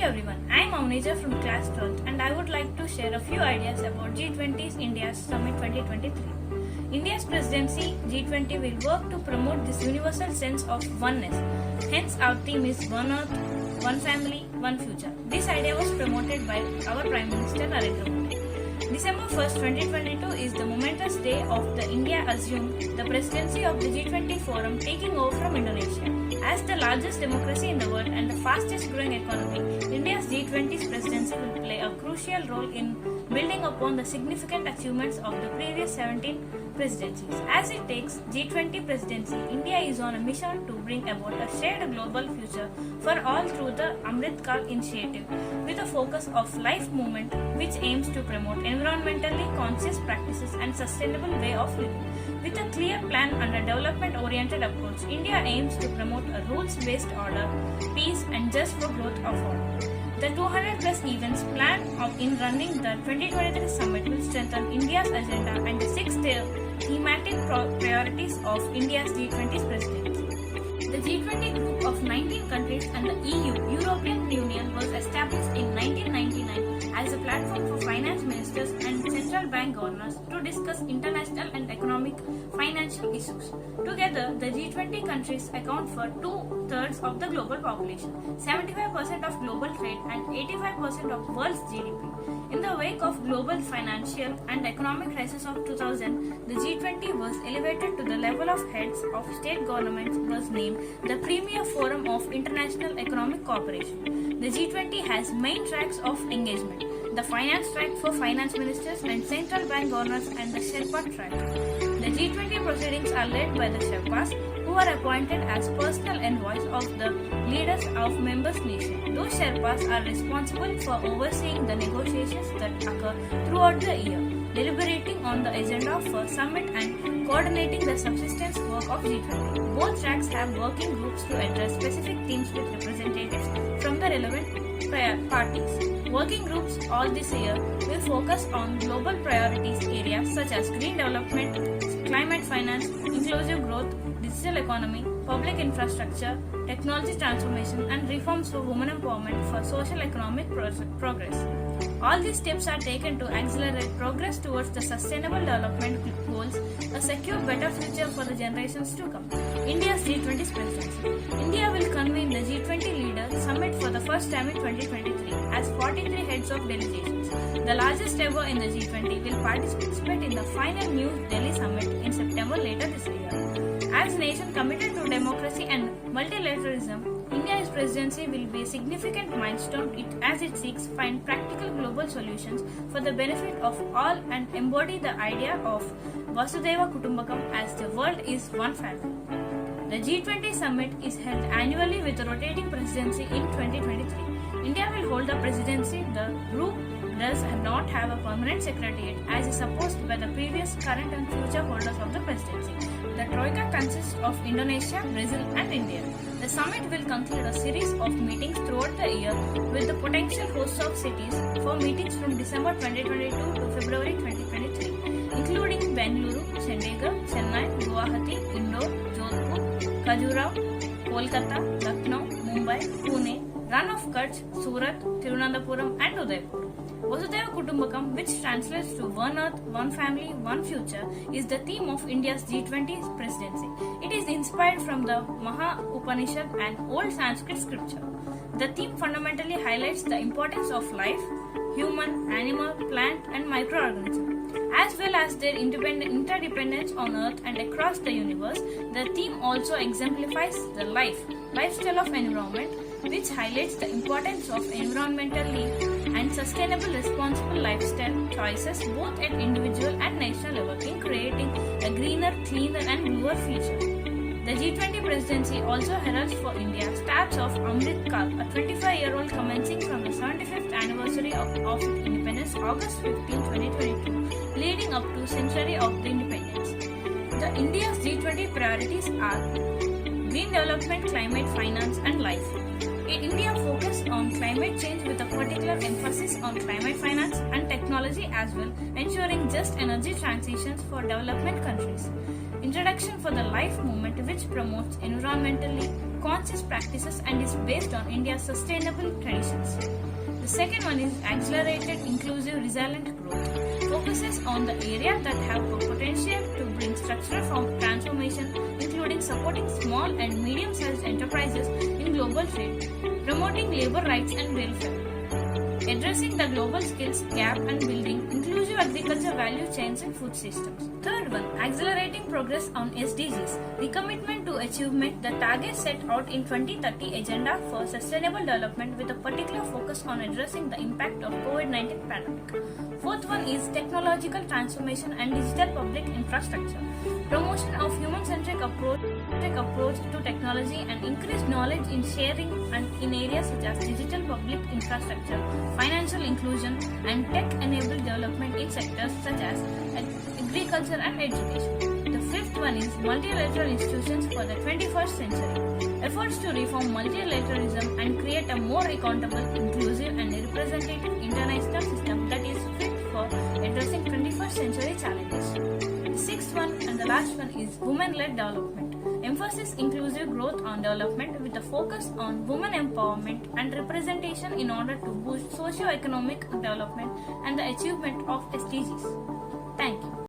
everyone, I am Amneja from class 12th and I would like to share a few ideas about G20's India's Summit 2023. India's presidency G20 will work to promote this universal sense of oneness. Hence our theme is One Earth, One Family, One Future. This idea was promoted by our Prime Minister Narendra Modi. December 1st, 2022 is the momentous day of the India assumed the presidency of the G20 forum, taking over from Indonesia. As the largest democracy in the world and the fastest growing economy, India's G20's presidency will play a crucial role in building upon the significant achievements of the previous 17 presidencies. As it takes G20 presidency, India is on a mission to bring about a shared global future for all through the Amrit Kal initiative, with a focus of life movement which aims to promote environmentally conscious practices and sustainable way of living. With a clear plan and a development-oriented approach, India aims to promote a rules-based order, peace and just for growth of all. The 200 plus events planned in running the 2023 summit will strengthen India's agenda and the 6 thematic priorities of India's G20's presidency. The G20 group of 19 countries and the EU, European Union, was established in 1999 as a platform for finance ministers and central bank governors to discuss international and economic financial issues. Together, the G20 countries account for 2/3 of the global population, 75% of global trade and 85% of world's GDP. In the wake of global financial and economic crisis of 2000, the G20 was elevated to the level of heads of state governments, was named the premier forum of international economic cooperation. The G20 has main tracks of engagement: the finance track for finance ministers and central bank governors and the Sherpa track. The G20 proceedings are led by the Sherpas, who are appointed as personal envoys of the leaders of members' nations. Those Sherpas are responsible for overseeing the negotiations that occur throughout the year, deliberating on the agenda for summit and coordinating the subsistence work of G20. Both tracks have working groups to address specific themes with representatives from the relevant parties. Working groups all this year will focus on global priorities areas such as green development, climate finance, inclusive growth, digital economy, public infrastructure, technology transformation and reforms for women empowerment for social economic progress. All these steps are taken to accelerate progress towards the sustainable development goals, a secure better future for the generations to come. India's G20's presidency. India will convene the G20 Leader Summit for the first time in 2023 as 43 heads of delegations. The largest ever in the G20 will participate in the final New Delhi Summit in September later this year. As a nation committed to democracy and multilateralism, India's presidency will be a significant milestone as it seeks find practical global solutions for the benefit of all and embody the idea of Vasudhaiva Kutumbakam as the world is one family. The G20 summit is held annually with a rotating presidency in 2023. India will hold the presidency. The group does not have a permanent secretariat as is supposed by the previous, current and future holders of the presidency. The Troika consists of Indonesia, Brazil and India. The summit will conclude a series of meetings throughout the year with the potential hosts of cities for meetings from December 2022 to February 2023, including Bengaluru, Chandigarh, Chennai, Guwahati, Indore, Jodhpur, Khajuraho, Kolkata, Lucknow, Mumbai, Pune, Rann of Kutch, Surat, Thiruvananthapuram and Udaipur. Vasudhaiva Kutumbakam, which translates to One Earth, One Family, One Future, is the theme of India's G20 presidency. It is inspired from the Maha Upanishad and old Sanskrit scripture. The theme fundamentally highlights the importance of life, human, animal, plant and microorganism, as well as their interdependence on Earth and across the universe. The theme also exemplifies the lifestyle of environment, which highlights the importance of environmentally and sustainable responsible lifestyle choices both at individual and national level in creating a greener, cleaner and bluer future. The G20 presidency also heralds for India starts of Amrit Kal, a 25-year-old commencing from the 75th anniversary of independence, August 15, 2022, leading up to century of the independence. The India's G20 priorities are green development, climate, finance and life. India focused on climate change with a particular emphasis on climate finance and technology as well, ensuring just energy transitions for development countries. Introduction for the Life movement, which promotes environmentally conscious practices and is based on India's sustainable traditions. The second one is Accelerated Inclusive Resilient Growth, focuses on the areas that have a potential to bring structural transformation, including supporting small and medium-sized enterprises in global trade, promoting labor rights and welfare, addressing the global skills gap and building inclusive agriculture value chains and food systems. Third one, accelerating progress on SDGs, the commitment to achievement the targets set out in 2030 Agenda for Sustainable Development with a particular focus on addressing the impact of COVID-19 pandemic. Fourth one is technological transformation and digital public infrastructure, promotion of human-centric approach to technology and increased knowledge in sharing and in areas such as digital public infrastructure, financial inclusion, and tech-enabled development in sectors such as agriculture and education. The fifth one is multilateral institutions for the 21st century, efforts to reform multilateralism and create a more accountable, inclusive, and representative international system that is fit for addressing 21st century challenges. The sixth one and the last one is women-led development. Emphasis inclusive growth on development with a focus on women empowerment and representation in order to boost socio-economic development and the achievement of SDGs.